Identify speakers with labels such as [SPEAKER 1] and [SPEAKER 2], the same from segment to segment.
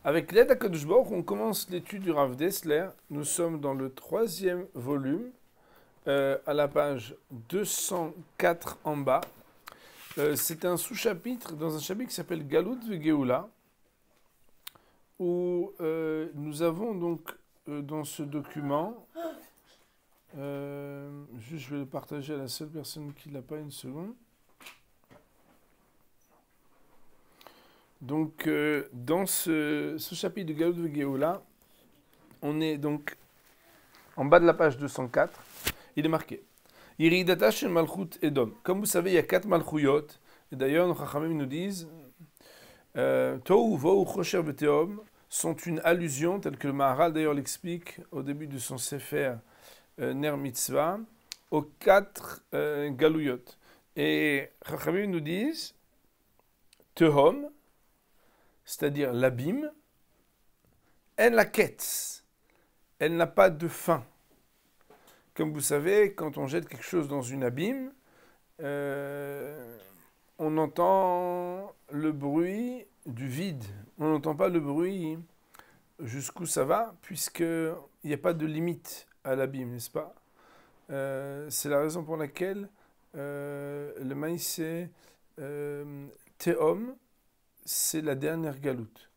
[SPEAKER 1] Avec l'aide d'Akadosh Baruch Hu, on commence l'étude du Rav Dessler. Nous sommes dans le 3e volume, à la page 204 en bas. C'est un sous-chapitre dans un chapitre qui s'appelle Galut Vegeoula, où nous avons donc dans ce document, juste je vais le partager à la seule personne qui ne l'a pas une seconde. Donc, dans ce chapitre de Galut Vegeoula, on est donc en bas de la page 204. Il est marqué Yiridata shel Malchut Edom. Comme vous savez, il y a 4 Malchuyot. Et d'ailleurs, nos Chachamim nous disent Tohu Vohu Chosher V'Tehom sont une allusion, telle que le Maharal d'ailleurs l'explique au début de son Sefer Ner Mitzvah, aux 4 Galuyot. Et Chachamim nous disent Tehom, c'est-à-dire l'abîme, elle la quête, elle n'a pas de fin. Comme vous savez, quand on jette quelque chose dans une abîme, on entend le bruit du vide. On n'entend pas le bruit jusqu'où ça va, puisqu'il n'y a pas de limite à l'abîme, n'est-ce pas? C'est la raison pour laquelle le maïs, c'est Tehom, c'est la dernière galoute.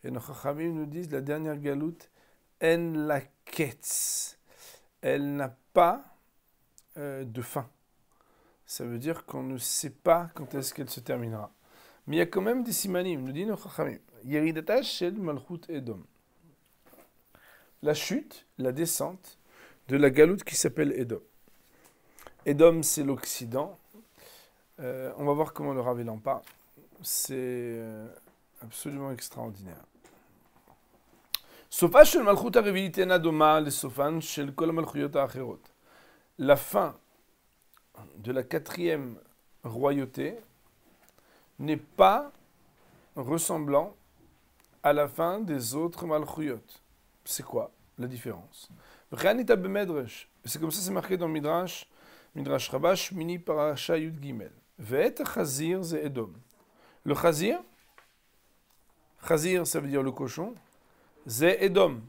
[SPEAKER 1] Et nos Chachamim nous disent la dernière galoute, en la ketz. Elle n'a pas de fin. Ça veut dire qu'on ne sait pas quand est-ce qu'elle se terminera. Mais il y a quand même des simanim, nous dit nos Chachamim. Yeridata shel Malchut Edom. La chute, la descente de la galoute qui s'appelle Edom. Edom, c'est l'Occident. On va voir comment le Rav en parle. C'est absolument extraordinaire. Sofa shel Malchut HaRevi'it ena doma lesofan shel kol Malchuyot ha'acherot. La fin de la 4e royauté n'est pas ressemblant à la fin des autres Malchuyot. C'est quoi la différence? C'est comme ça, c'est marqué dans Midrash Rabash, Mini Parasha Yud Gimel. Ve'et Chazir ze Edom. Le Chazir, ça veut dire le cochon. Ze Edom,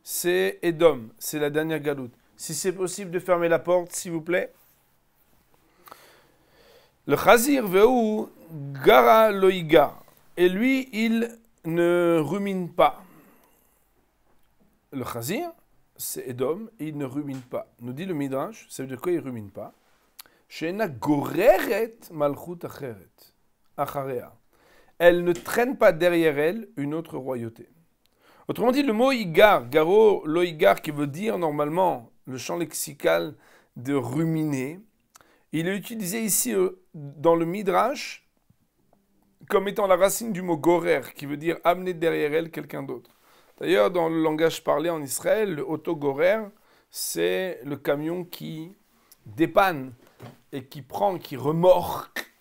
[SPEAKER 1] c'est Edom, c'est la dernière galoute. Si c'est possible de fermer la porte, s'il vous plaît. Le Chazir ve'u gara loigar. Et lui, il ne rumine pas. Le Chazir, c'est Edom, et il ne rumine pas. Nous dit le Midrash, ça veut dire quoi il ne rumine pas? She'ena goreret malchut acharea. Elle ne traîne pas derrière elle une autre royauté. Autrement dit, le mot igar, garo, loigar, qui veut dire normalement le champ lexical de ruminer, il est utilisé ici dans le Midrash comme étant la racine du mot gorer, qui veut dire amener derrière elle quelqu'un d'autre. D'ailleurs, dans le langage parlé en Israël, le auto-gorer, c'est le camion qui dépanne et qui prend, qui remorque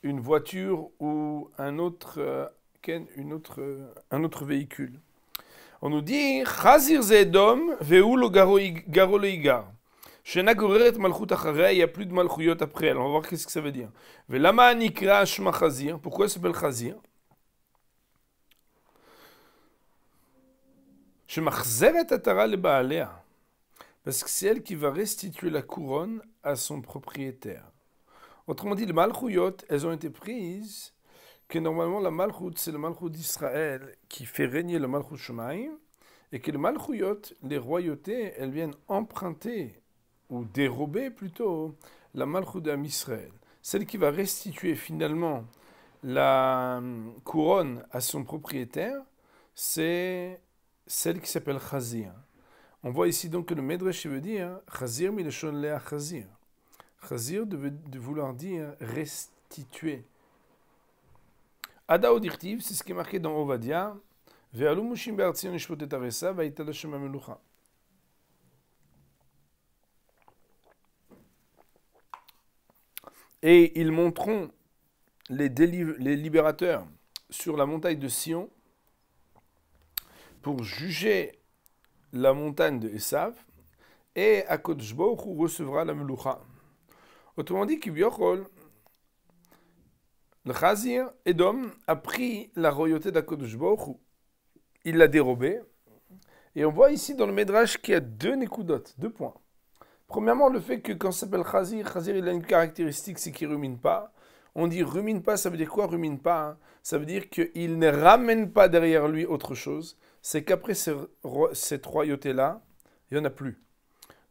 [SPEAKER 1] une voiture ou un autre véhicule. On nous dit Chazir ze Edom ve'u lo garo loigar. Shena goreret malchut acharei, il n'y a plus de malchuyot après elle. On va voir qu'est-ce que ça veut dire. Ve'lama nikra shma Chazir. Pourquoi elle s'appelle Chazir? Shemachzeret atara lebaalea. Parce que c'est elle qui va restituer la couronne à son propriétaire. Autrement dit, les malchuyot, elles ont été prises que normalement la malchut, c'est le malchut d'Israël qui fait régner le malchut Shemaim, et que le malchuyot, les royautés, elles viennent emprunter, ou dérober plutôt, la malchut d'Am Israël. Celle qui va restituer finalement la couronne à son propriétaire, c'est celle qui s'appelle Chazir. On voit ici donc que le Medrash veut dire Chazir mileshon lea Chazir. Chazir de vouloir dire restituer. Ada Odirtiv, c'est ce qui est marqué dans Ovadia. Ve'alu mushim be'artzion ishpot et aresa va'ita l'Hashem ha'melucha. Et ils monteront les libérateurs sur la montagne de Sion pour juger la montagne de Esav, et Akadosh Baruch Hu recevra la melucha. Autrement dit, Kibyochol, le Chazir, Edom, a pris la royauté d'Akadosh Baruch Hu. il l'a dérobé. Et on voit ici dans le Midrash qu'il y a deux nékoudotes, 2 points. Premièrement, le fait que quand ça s'appelle Khazir, Khazir il a une caractéristique, c'est qu'il ne rumine pas. On dit rumine pas, ça veut dire quoi rumine pas, hein? Ça veut dire qu'il ne ramène pas derrière lui autre chose. C'est qu'après cette royauté-là, il n'y en a plus.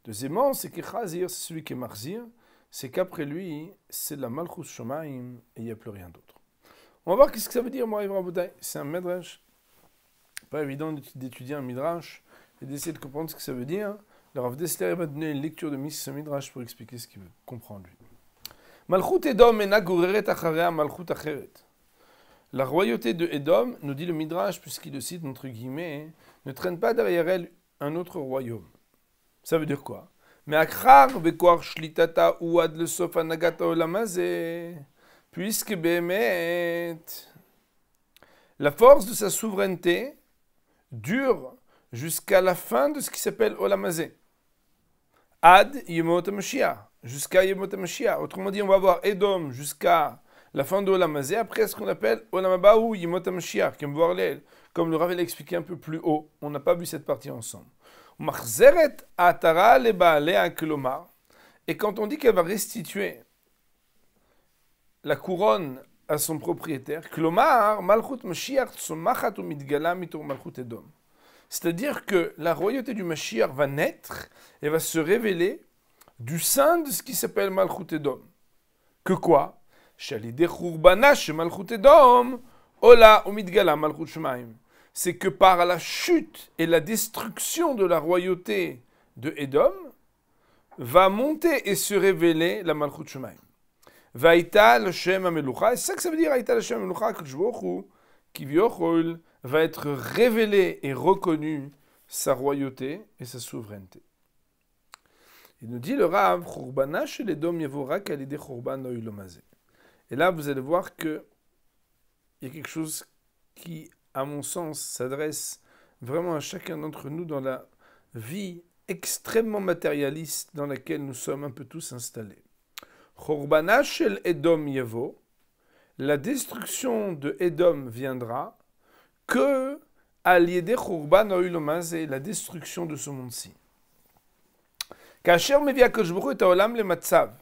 [SPEAKER 1] Deuxièmement, c'est que Khazir, c'est celui qui est Marzir. C'est qu'après lui, c'est de la Malchus Shomaim et il n'y a plus rien d'autre. On va voir qu'est-ce que ça veut dire, Moraï Rabotai. C'est un Midrash. Pas évident d'étudier un Midrash et d'essayer de comprendre ce que ça veut dire. Le Rav Dessler va donner une lecture de ce Midrash pour expliquer ce qu'il veut comprendre lui. Malchut Edom ena goreret acharea malchut acheret. La royauté de Edom, nous dit le Midrash, puisqu'il le cite entre guillemets, ne traîne pas derrière elle un autre royaume. Ça veut dire quoi? Mais akhar vekoar shlitata ouad le sof anagata olamazé, puisque behemet, la force de sa souveraineté dure jusqu'à la fin de ce qui s'appelle Olamazé. Ad Yemot HaMashiach, jusqu'à Yemot HaMashiach. Autrement dit, on va voir Edom jusqu'à la fin de Olamazé, après ce qu'on appelle Olamaba ou Yemot HaMashiach, comme le Rav l'a expliqué un peu plus haut. On n'a pas vu cette partie ensemble. Machzeret Atara le Baalea Kelomar. Et quand on dit qu'elle va restituer la couronne à son propriétaire, Kelomar, Malchut Mashiach Tsomachat ou Midgala mitor Malchut Edom. C'est-à-dire que la royauté du Mashiach va naître et va se révéler du sein de ce qui s'appelle Malchut Edom. Que quoi? Shalideh Churbana she Malchut Edom, Ola ou Midgala Malchut Shemaim. C'est que par la chute et la destruction de la royauté de Edom, va monter et se révéler la Malchut Shemaim. Vaïta l'Shem Amelucha, et c'est ça que ça veut dire, Vaïta l'Shem Amelucha, que Jvochu, qui viochol, va être révélé et reconnu sa royauté et sa souveraineté. Il nous dit le Rav, Churbana shel Edom yavora k'alideh Churban oilomazé. Et là, vous allez voir qu'il y a quelque chose qui, à mon sens, s'adresse vraiment à chacun d'entre nous dans la vie extrêmement matérialiste dans laquelle nous sommes un peu tous installés. Churbana shel Edom yavo, la destruction de Edom viendra que à l'idée Churban oilomazé, la destruction de ce monde-ci. Kasher mevi HaKadosh Baruch Hu et haolam le matzav,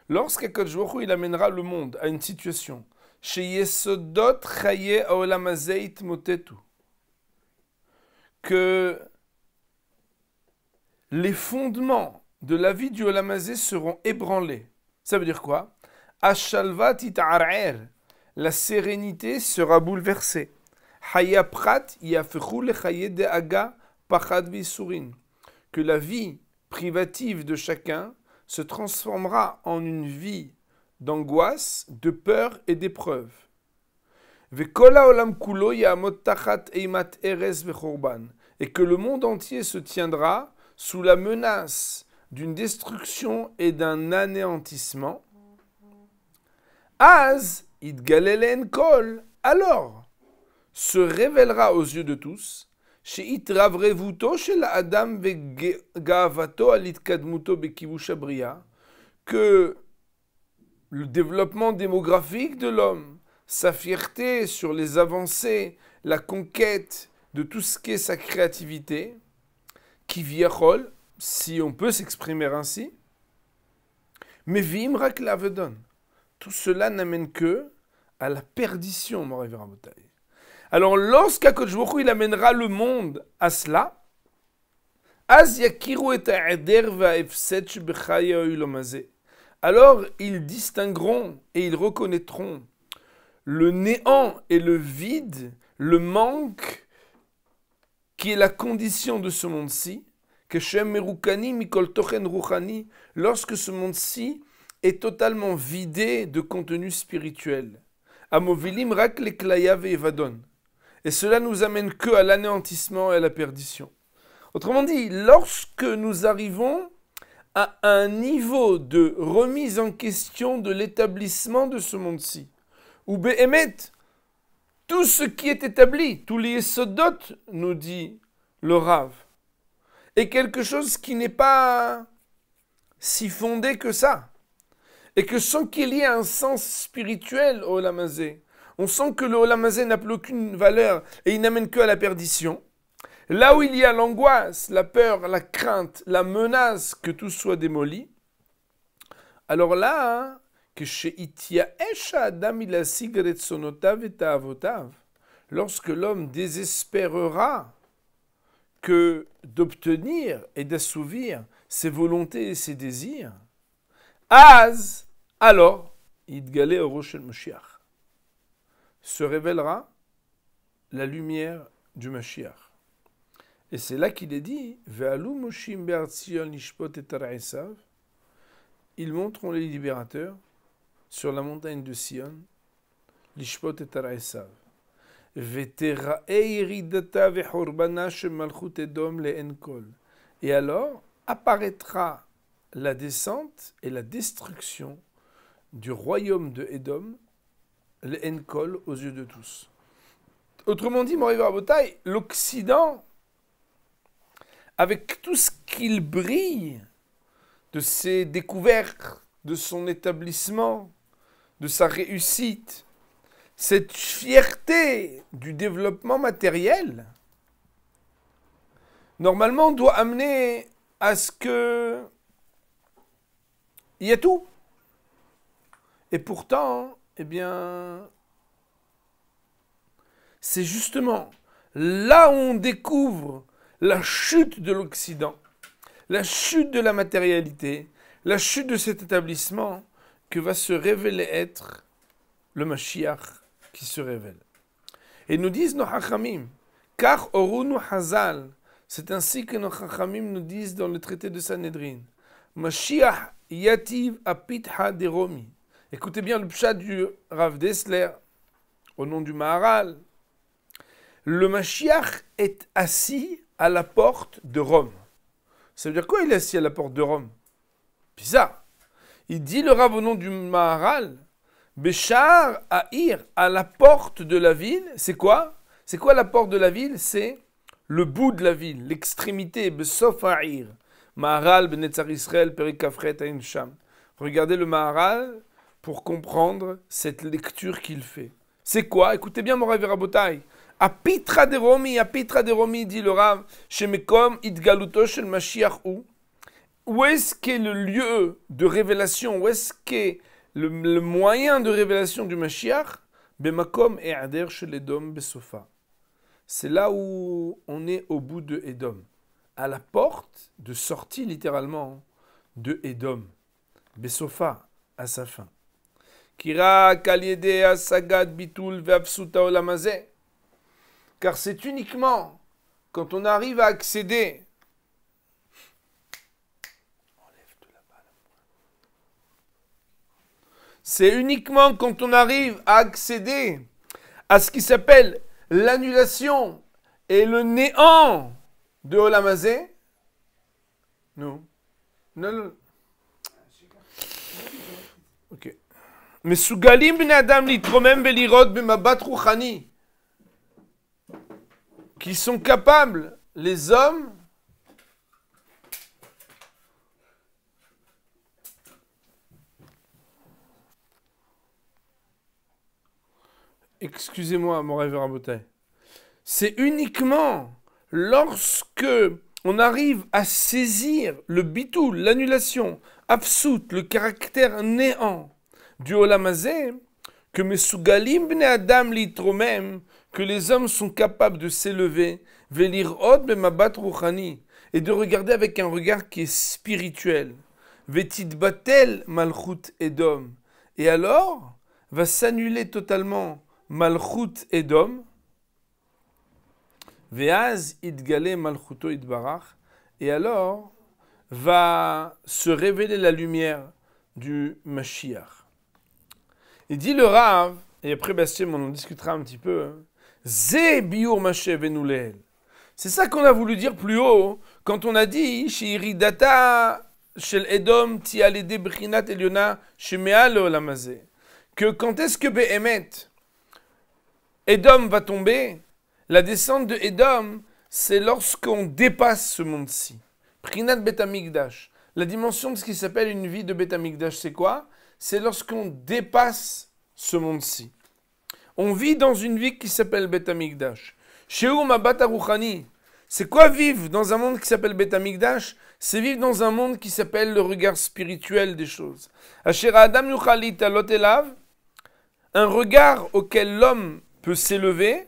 [SPEAKER 1] lorsqu'HaKadosh Baruch Hu il amènera le monde à une situation sheyesodot chaye haolam hazeh yitmotetu, que les fondements de la vie du olam hazeh seront ébranlés. Ça veut dire quoi? Ashalva tita'arer, la sérénité sera bouleversée. Haya prat yafechu lechaye de'aga pachad v'isurin, que la vie privative de chacun se transformera en une vie d'angoisse, de peur et d'épreuve. Ve'kol ha'olam kulo ya'amod tachat eimat erez ve'chorban, et que le monde entier se tiendra sous la menace d'une destruction et d'un anéantissement. Az idgalelen kol, alors se révélera aux yeux de tous que le développement démographique de l'homme, sa fierté sur les avancées, la conquête de tout ce qui est sa créativité, qui viachol, si on peut s'exprimer ainsi, mais vimrak l'avedon. Tout cela n'amène que à la perdition, mon révérend Rabotai. Alors, lorsqu'HaKadosh Baruch Hu il amènera le monde à cela, alors ils distingueront et ils reconnaîtront le néant et le vide, le manque qui est la condition de ce monde-ci, lorsque ce monde-ci est totalement vidé de contenu spirituel. Amovilim rak leklaya ve'evadon. Et cela nous amène que à l'anéantissement et à la perdition. Autrement dit, lorsque nous arrivons à un niveau de remise en question de l'établissement de ce monde-ci, où Behemet, tout ce qui est établi, tous les sodot, nous dit le Rav, est quelque chose qui n'est pas si fondé que ça. Et que sans qu'il y ait un sens spirituel au Olam Hazeh, on sent que le Olam Hazé n'a plus aucune valeur et il n'amène que à la perdition. Là où il y a l'angoisse, la peur, la crainte, la menace que tout soit démoli, alors là, que chez Ityaesh Adam il asig retzonotav et ta'avotav, lorsque l'homme désespérera que d'obtenir et d'assouvir ses volontés et ses désirs, alors, Yidgalé Orosh el Mashiach, se révélera la lumière du Mashiach. Et c'est là qu'il est dit, Ve'alu Moshim be'artzion lishpot et Esav, ils monteront les libérateurs sur la montagne de Sion, lishpot et Esav. Ve'tera'e yiridata ve'hurbana shel malchut Edom le'en kol. Et alors apparaîtra la descente et la destruction du royaume de Édom, le'en kol, aux yeux de tous. Autrement dit, Moray Rabotai, l'Occident, avec tout ce qu'il brille de ses découvertes, de son établissement, de sa réussite, cette fierté du développement matériel, normalement doit amener à ce que il y a tout. Et pourtant, eh bien, c'est justement là où on découvre la chute de l'Occident, la chute de la matérialité, la chute de cet établissement que va se révéler être le Mashiach qui se révèle. Et nous disent nos Hachamim, car orunu Hazal, c'est ainsi que nos Hachamim nous disent dans le traité de Sanhedrin, Mashiach yativ apitha deromi. Écoutez bien le pshat du Rav Dessler, au nom du Maharal. Le Mashiach est assis à la porte de Rome. Ça veut dire quoi, il est assis à la porte de Rome? Bizarre. Il dit le Rav au nom du Maharal, Béchar Haïr, à la porte de la ville. C'est quoi? C'est quoi la porte de la ville? C'est le bout de la ville, l'extrémité, Besof Haïr. Maharal, Benetzar Israël, Perikafret, Aïn Sham. Regardez le Maharal pour comprendre cette lecture qu'il fait. C'est quoi? Écoutez bien, mon Rav Rabotai. Apitra de Romi, dit le Rav, Shemekom Idgaluto Shel Mashiach où est-ce qu'est le lieu de révélation? Où est-ce qu'est le moyen de révélation du Mashiach? Bemakom E'ader Shel Edom Besofa. C'est là où on est au bout de Edom. À la porte de sortie, littéralement, de Edom. Besofa, à sa fin. Kira Kaliede Asagad Bitul Ve'afsuta Olamazeh. Car c'est uniquement quand on arrive à accéder c'est uniquement quand on arrive à accéder à ce qui s'appelle l'annulation et le néant de Olam Hazé. Non. Non. Ok. Mais Sugalim bnei Adam litromem belirot b'mabat ruchani. Qui sont capables, les hommes, excusez-moi, mon rêve Rabotai, c'est uniquement lorsque on arrive à saisir le bitoul, l'annulation, absout, le caractère néant du Olam Hazé, que Mesugalim bnei Adam litromem, que les hommes sont capables de s'élever, velirot b'mabat ruchani, et de regarder avec un regard qui est spirituel, vetitbatel malchut Edom, et alors va s'annuler totalement malchut Edom, ve'az idgale malchuto idbarach, et alors va se révéler la lumière du Mashiach. Il dit le Rav, et après Bastien, on en discutera un petit peu, Zé biur mashev enulel. C'est ça qu'on a voulu dire plus haut quand on a dit Shiridata shel Edom tialede brinat eliona shemeal olam hazé. Que quand est-ce que Behemet Edom va tomber? La descente de Edom, c'est lorsqu'on dépasse ce monde-ci. Brinat Bet Hamikdash. La dimension de ce qui s'appelle une vie de Bet Hamikdash, c'est quoi? C'est lorsqu'on dépasse ce monde-ci. On vit dans une vie qui s'appelle Bet Amikdash. Sheu Mabat Aruchani. C'est quoi vivre dans un monde qui s'appelle Bet Amikdash? C'est vivre dans un monde qui s'appelle le regard spirituel des choses. Asher Adam Yuchalit Alot Elav, un regard auquel l'homme peut s'élever,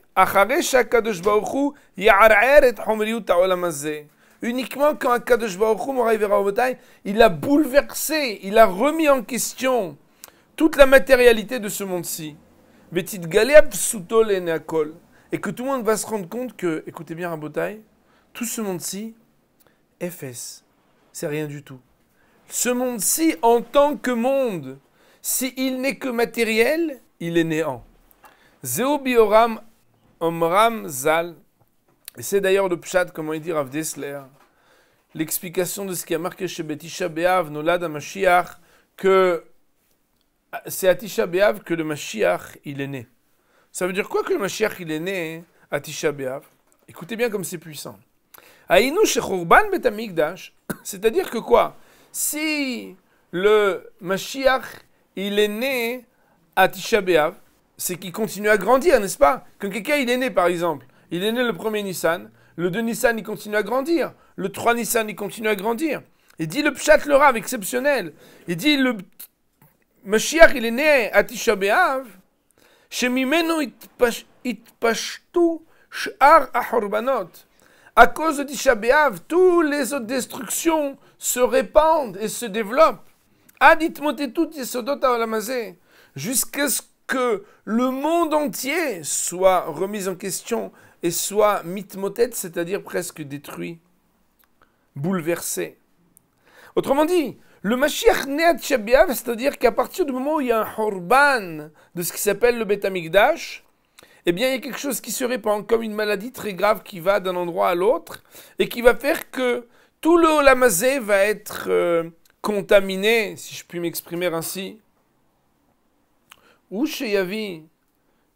[SPEAKER 1] uniquement quand Akadosh Baruch Hu, Moraï Veravotai, il a bouleversé, il a remis en question toute la matérialité de ce monde-ci. Et que tout le monde va se rendre compte que, écoutez bien Rabotai, tout ce monde-ci, FS, c'est rien du tout. Ce monde-ci, en tant que monde, s'il n'est que matériel, il est néant. Zéo bioram omram zal. Et c'est d'ailleurs le pshat, comment il dit Rav Dessler, l'explication de ce qui a marqué chez Tisha B'Av, Nolad HaMashiach, que c'est à Tisha B'Av que le Mashiach, il est né. Ça veut dire quoi que le Mashiach, il est né à Tisha B'Av? Écoutez bien comme c'est puissant. Aïnou shechorban bet Amikdash, c'est-à-dire que quoi? Si le Mashiach, il est né à Tisha B'Av, c'est qu'il continue à grandir, n'est-ce pas? Quand quelqu'un, il est né, par exemple, il est né le 1er Nissan, le 2 Nissan, il continue à grandir, le 3 Nissan, il continue à grandir. Il dit le Pshat le Rav, exceptionnel. Il dit le Mashiach, il est né à Tisha B'Av, shemimenu itpashtu sh'ar ahorbanot. À cause de Tisha B'Av, toutes les autres destructions se répandent et se développent. Jusqu'à ce que le monde entier soit remis en question et soit mitmotet, c'est-à-dire presque détruit, bouleversé. Autrement dit, le Mashiach né à Tisha B'Av, c'est-à-dire qu'à partir du moment où il y a un horban de ce qui s'appelle le Bet Amikdash, eh bien, il y a quelque chose qui se répand, comme une maladie très grave qui va d'un endroit à l'autre, et qui va faire que tout le Olam Hazé va être contaminé, si je puis m'exprimer ainsi. Ou chez Yavi,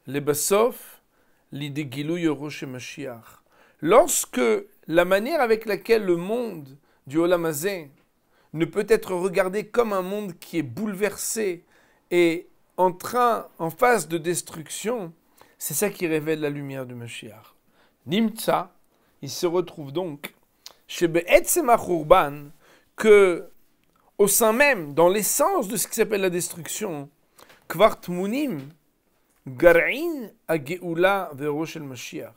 [SPEAKER 1] les Bassof, l'idée Gilou Yoro chez Mashiach. Lorsque la manière avec laquelle le monde du Olam Hazé ne peut être regardé comme un monde qui est bouleversé et en phase de destruction, c'est ça qui révèle la lumière du Mashiach. Nimtza, il se retrouve donc chez Be'etzema Khurban, que au sein même, dans l'essence de ce qui s'appelle la destruction, Kvart Munim, Gar'in Ageula Verosh el Mashiach.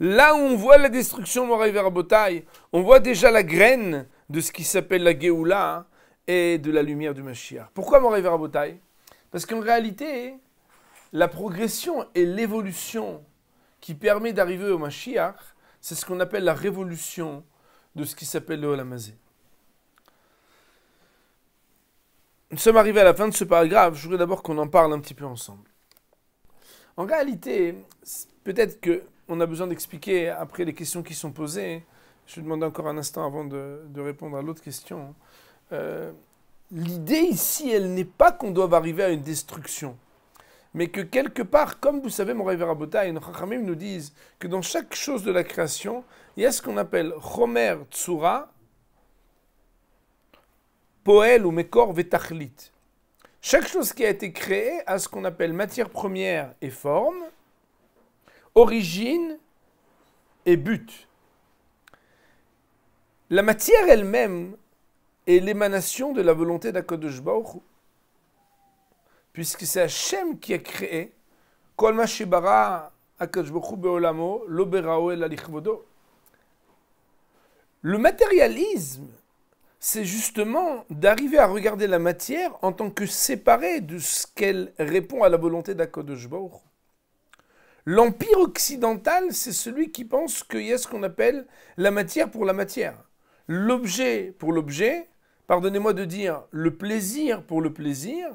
[SPEAKER 1] Là où on voit la destruction, Moraï Verabotai, on voit déjà la graine de ce qui s'appelle la Geoula et de la lumière du Mashiach. Pourquoi Moraï Verabotai? Parce qu'en réalité, la progression et l'évolution qui permet d'arriver au Mashiach, c'est ce qu'on appelle la révolution de ce qui s'appelle le Olam Hazé. Nous sommes arrivés à la fin de ce paragraphe. Je voudrais d'abord qu'on en parle un petit peu ensemble. En réalité, peut-être qu'on a besoin d'expliquer après les questions qui sont posées. Je vais demander encore un instant avant de répondre à l'autre question. L'idée ici, elle n'est pas qu'on doive arriver à une destruction, mais que quelque part, comme vous savez, Moraï Verabota et nos Chachamim nous disent que dans chaque chose de la création, il y a ce qu'on appelle Chomer Tsura, Poel ou Mekor Vetachlit. Chaque chose qui a été créée a ce qu'on appelle matière première et forme, origine et but. La matière elle-même est l'émanation de la volonté d'Akadosh Baruch Hu, puisque c'est Hachem qui a créé Kol ma shebara Akadosh Baruch Hu be'olamo lo berao ela lichvodo. Le matérialisme, c'est justement d'arriver à regarder la matière en tant que séparée de ce qu'elle répond à la volonté d'Akadosh Baruch Hu. L'empire occidental, c'est celui qui pense qu'il y a ce qu'on appelle la matière pour la matière, l'objet pour l'objet, pardonnez-moi de dire le plaisir pour le plaisir,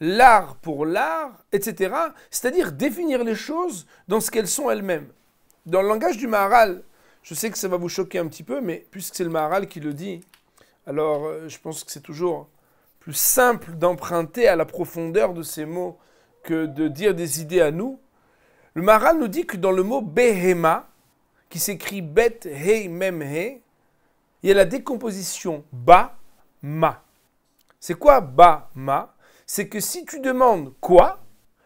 [SPEAKER 1] l'art pour l'art, etc. C'est-à-dire définir les choses dans ce qu'elles sont elles-mêmes. Dans le langage du Maharal, je sais que ça va vous choquer un petit peu, mais puisque c'est le Maharal qui le dit, alors je pense que c'est toujours plus simple d'emprunter à la profondeur de ces mots que de dire des idées à nous. Le Maharal nous dit que dans le mot Behema, qui s'écrit Bet Hei Mem He, il y a la décomposition Ba, Ma. C'est quoi Ba, Ma? C'est que si tu demandes quoi,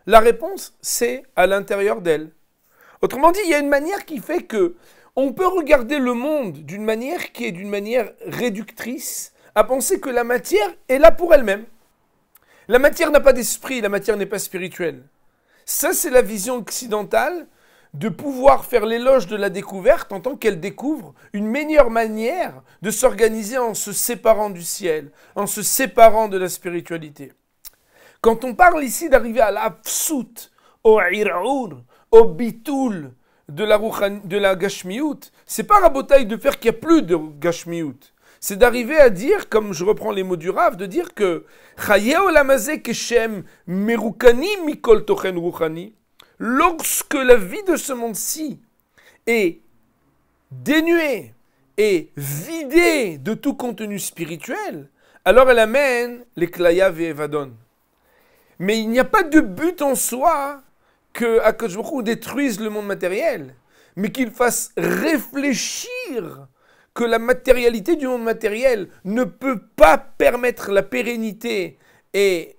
[SPEAKER 1] La réponse, c'est à l'intérieur d'elle. Autrement dit, il y a une manière qui fait que on peut regarder le monde d'une manière qui est d'une manière réductrice, à penser que la matière est là pour elle-même. La matière n'a pas d'esprit, la matière n'est pas spirituelle. Ça, c'est la vision occidentale de pouvoir faire l'éloge de la découverte en tant qu'elle découvre une meilleure manière de s'organiser en se séparant du ciel, en se séparant de la spiritualité. Quand on parle ici d'arriver à l'absout, au ir'our, au bitoul de la gashmiout, c'est pas rabotaille de faire qu'il n'y a plus de gashmiout. C'est d'arriver à dire, comme je reprends les mots du Rav, de dire que Chaye olamazé keshem merukani mikol tochen ruchani, lorsque la vie de ce monde-ci est dénuée et vidée de tout contenu spirituel, alors elle amène les klaya ve'evadon. Mais il n'y a pas de but en soi que Akadosh Baruch Hu détruise le monde matériel, mais qu'il fasse réfléchir que la matérialité du monde matériel ne peut pas permettre la pérennité et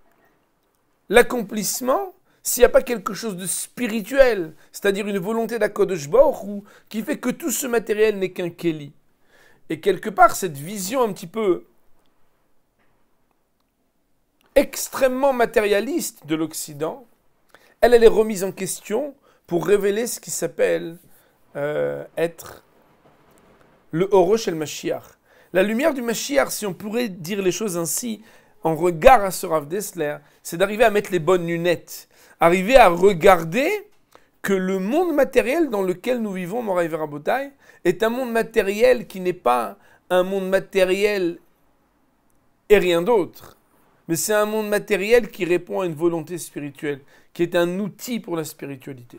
[SPEAKER 1] l'accomplissement s'il n'y a pas quelque chose de spirituel, c'est-à-dire une volonté d'Akadosh Baruch Hu qui fait que tout ce matériel n'est qu'un kéli. Et quelque part, cette vision un petit peu extrêmement matérialiste de l'Occident, elle est remise en question pour révéler ce qui s'appelle être le Orosh el Mashiach. La lumière du Mashiach, si on pourrait dire les choses ainsi, en regard à ce Rav Dessler, c'est d'arriver à mettre les bonnes lunettes, arriver à regarder que le monde matériel dans lequel nous vivons, Moraï Verabotai, est un monde matériel qui n'est pas un monde matériel et rien d'autre, mais c'est un monde matériel qui répond à une volonté spirituelle, qui est un outil pour la spiritualité.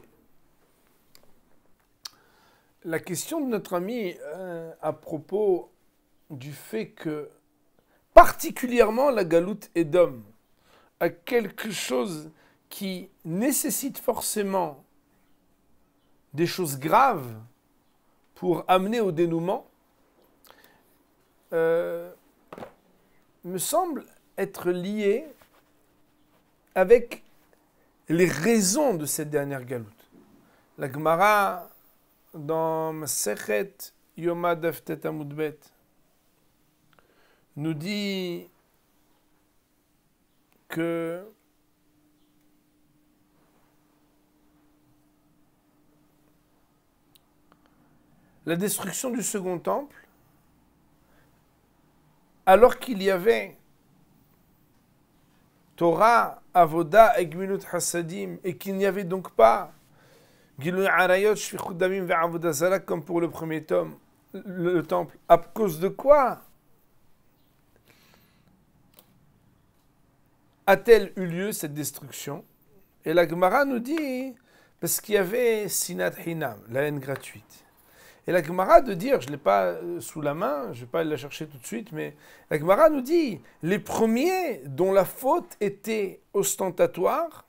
[SPEAKER 1] La question de notre ami à propos du fait que, particulièrement la galoute Edom, a quelque chose qui nécessite forcément des choses graves pour amener au dénouement, me semble être lié avec les raisons de cette dernière galoute. La Gemara, dans Masechet Yoma Daf Tet Amud Bet, nous dit que la destruction du second temple, alors qu'il y avait Torah, Avoda et Gmilut Hasadim, et qu'il n'y avait donc pas Gilui Arayot, Shfichut Damim ve'Avoda Zara comme pour le premier tome, le temple. À cause de quoi a-t-elle eu lieu cette destruction? Et la Gemara nous dit, parce qu'il y avait Sinat Hinam, la haine gratuite. Et la Gemara de dire, je ne l'ai pas sous la main, je ne vais pas la chercher tout de suite, mais la Gemara nous dit, les premiers dont la faute était ostentatoire,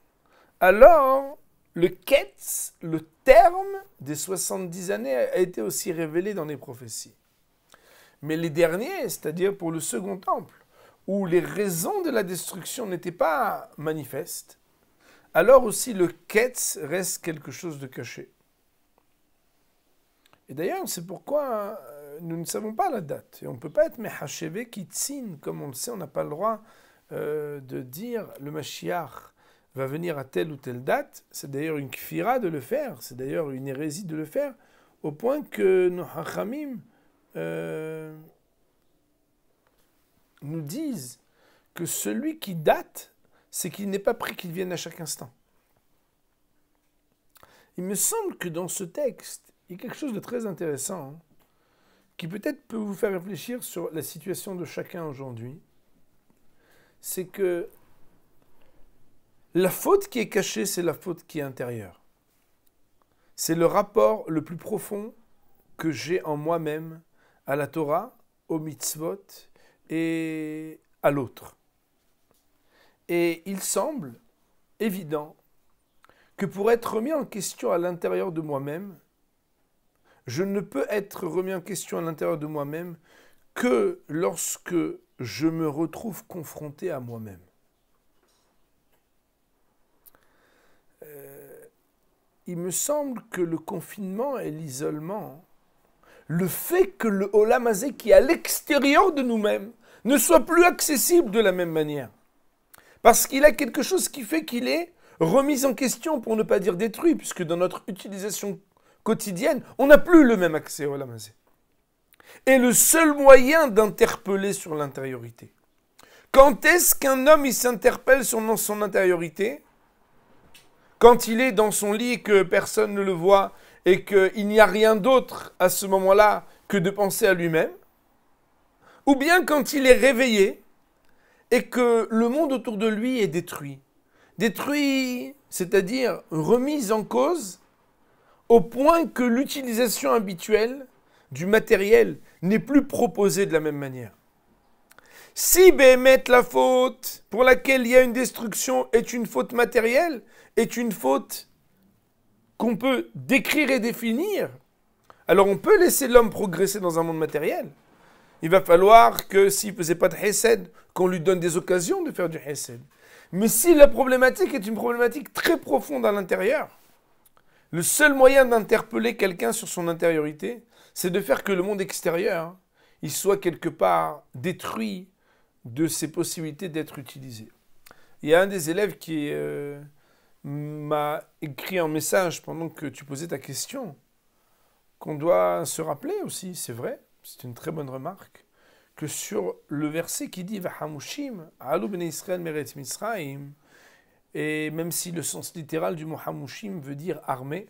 [SPEAKER 1] alors le ketz, le terme des 70 années a été aussi révélé dans les prophéties. Mais les derniers, c'est-à-dire pour le second temple, où les raisons de la destruction n'étaient pas manifestes, alors aussi le ketz reste quelque chose de caché. Et d'ailleurs, c'est pourquoi nous ne savons pas la date. Et on ne peut pas être Mehachevé Kitzin, comme on le sait, on n'a pas le droit de dire le Mashiach va venir à telle ou telle date. C'est d'ailleurs une kfira de le faire, c'est d'ailleurs une hérésie de le faire, au point que nos hachamim nous disent que celui qui date, c'est qu'il n'est pas prêt qu'il vienne à chaque instant. Il me semble que dans ce texte, il y a quelque chose de très intéressant, qui peut-être peut vous faire réfléchir sur la situation de chacun aujourd'hui. C'est que la faute qui est cachée, c'est la faute qui est intérieure. C'est le rapport le plus profond que j'ai en moi-même à la Torah, au mitzvot et à l'autre. Et il semble évident que pour être remis en question à l'intérieur de moi-même, je ne peux être remis en question à l'intérieur de moi-même que lorsque je me retrouve confronté à moi-même. il me semble que le confinement et l'isolement, le fait que le Olam Hazé qui est à l'extérieur de nous-mêmes ne soit plus accessible de la même manière. Parce qu'il a quelque chose qui fait qu'il est remis en question, pour ne pas dire détruit, puisque dans notre utilisation quotidienne, on n'a plus le même accès au Olam Hazé. Et le seul moyen d'interpeller sur l'intériorité. Quand est-ce qu'un homme il s'interpelle sur son intériorité? Quand il est dans son lit et que personne ne le voit et qu'il n'y a rien d'autre à ce moment-là que de penser à lui-même, ou bien quand il est réveillé et que le monde autour de lui est détruit. Détruit, c'est-à-dire remis en cause au point que l'utilisation habituelle du matériel n'est plus proposée de la même manière. Si Béhémet, la faute pour laquelle il y a une destruction est une faute matérielle, est une faute qu'on peut décrire et définir, alors on peut laisser l'homme progresser dans un monde matériel. Il va falloir que s'il ne faisait pas de hesed, qu'on lui donne des occasions de faire du hesed. Mais si la problématique est une problématique très profonde à l'intérieur, le seul moyen d'interpeller quelqu'un sur son intériorité, c'est de faire que le monde extérieur, il soit quelque part détruit de ses possibilités d'être utilisé. Il y a un des élèves qui m'a écrit un message pendant que tu posais ta question, qu'on doit se rappeler aussi, c'est vrai, c'est une très bonne remarque, que sur le verset qui dit « Vahamushim, alu bnei Israël meret Misraim », et même si le sens littéral du mot « Hamushim » veut dire « armée »,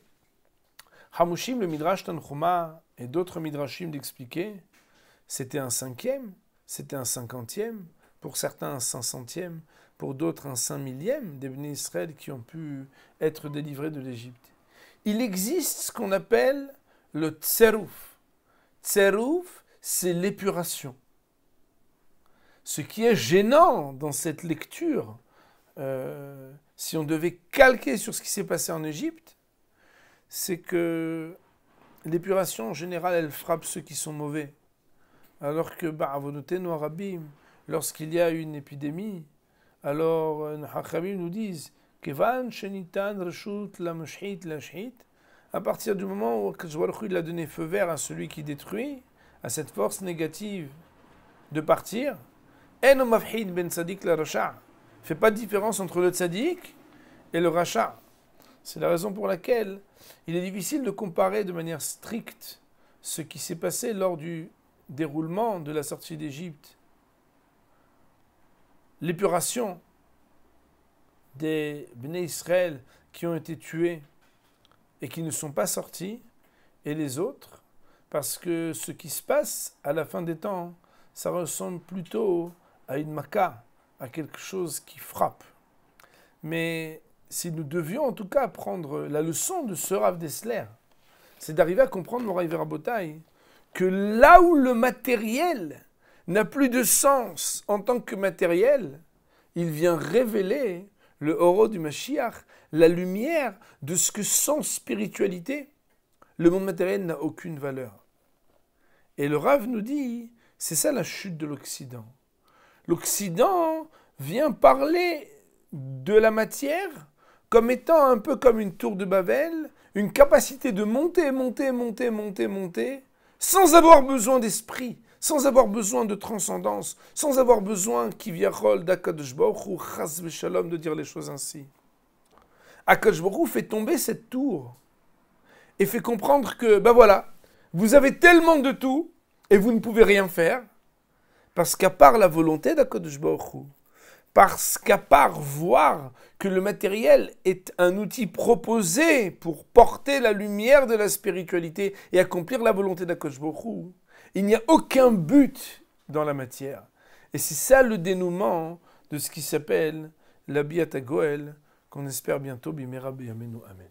[SPEAKER 1] Hamushim, le Midrash Tanchuma et d'autres Midrashim d'expliquer, c'était un 5e, c'était un 50e, pour certains un 500e, pour d'autres un 5 000e des Bnei Israël qui ont pu être délivrés de l'Égypte. Il existe ce qu'on appelle le tserouf. Tserouf, c'est l'épuration. Ce qui est gênant dans cette lecture, si on devait calquer sur ce qui s'est passé en Égypte, c'est que l'épuration en général, elle frappe ceux qui sont mauvais. Alors que, ba'avonotenu harabim, lorsqu'il y a une épidémie, alors les Chachamim nous disent Kevan shenitan reshut lamashhit lashhit, à partir du moment où Akadosh Baruch Hu il a donné feu vert à celui qui détruit, à cette force négative de partir, en mafhid ben tzadik la rasha, fait pas de différence entre le tzadik et le rasha. C'est la raison pour laquelle il est difficile de comparer de manière stricte ce qui s'est passé lors du déroulement de la sortie d'Égypte, l'épuration des Bnei Israël qui ont été tués et qui ne sont pas sortis, et les autres, parce que ce qui se passe à la fin des temps, ça ressemble plutôt à une maca, à quelque chose qui frappe. Mais si nous devions en tout cas prendre la leçon de ce Rav Dessler, c'est d'arriver à comprendre, Moraï Verabotai, que là où le matériel n'a plus de sens en tant que matériel, il vient révéler le Oro du Mashiach, la lumière de ce que sans spiritualité, le monde matériel n'a aucune valeur. Et le Rav nous dit, c'est ça la chute de l'Occident. L'Occident vient parler de la matière comme étant un peu comme une tour de Babel, une capacité de monter, sans avoir besoin d'esprit, sans avoir besoin de transcendance, sans avoir besoin Kivyachol d'Akadosh Baruch Hu, Chas v'Shalom, de dire les choses ainsi. Akadosh Baruch Hu fait tomber cette tour et fait comprendre que, voilà, vous avez tellement de tout et vous ne pouvez rien faire, parce qu'à part la volonté d'Akadosh Baruch Hu, parce qu'à part voir que le matériel est un outil proposé pour porter la lumière de la spiritualité et accomplir la volonté d'Akadosh Baruch Hu, il n'y a aucun but dans la matière. Et c'est ça le dénouement de ce qui s'appelle la Biat HaGoel, qu'on espère bientôt, Bimera B'Yameinu. Amen.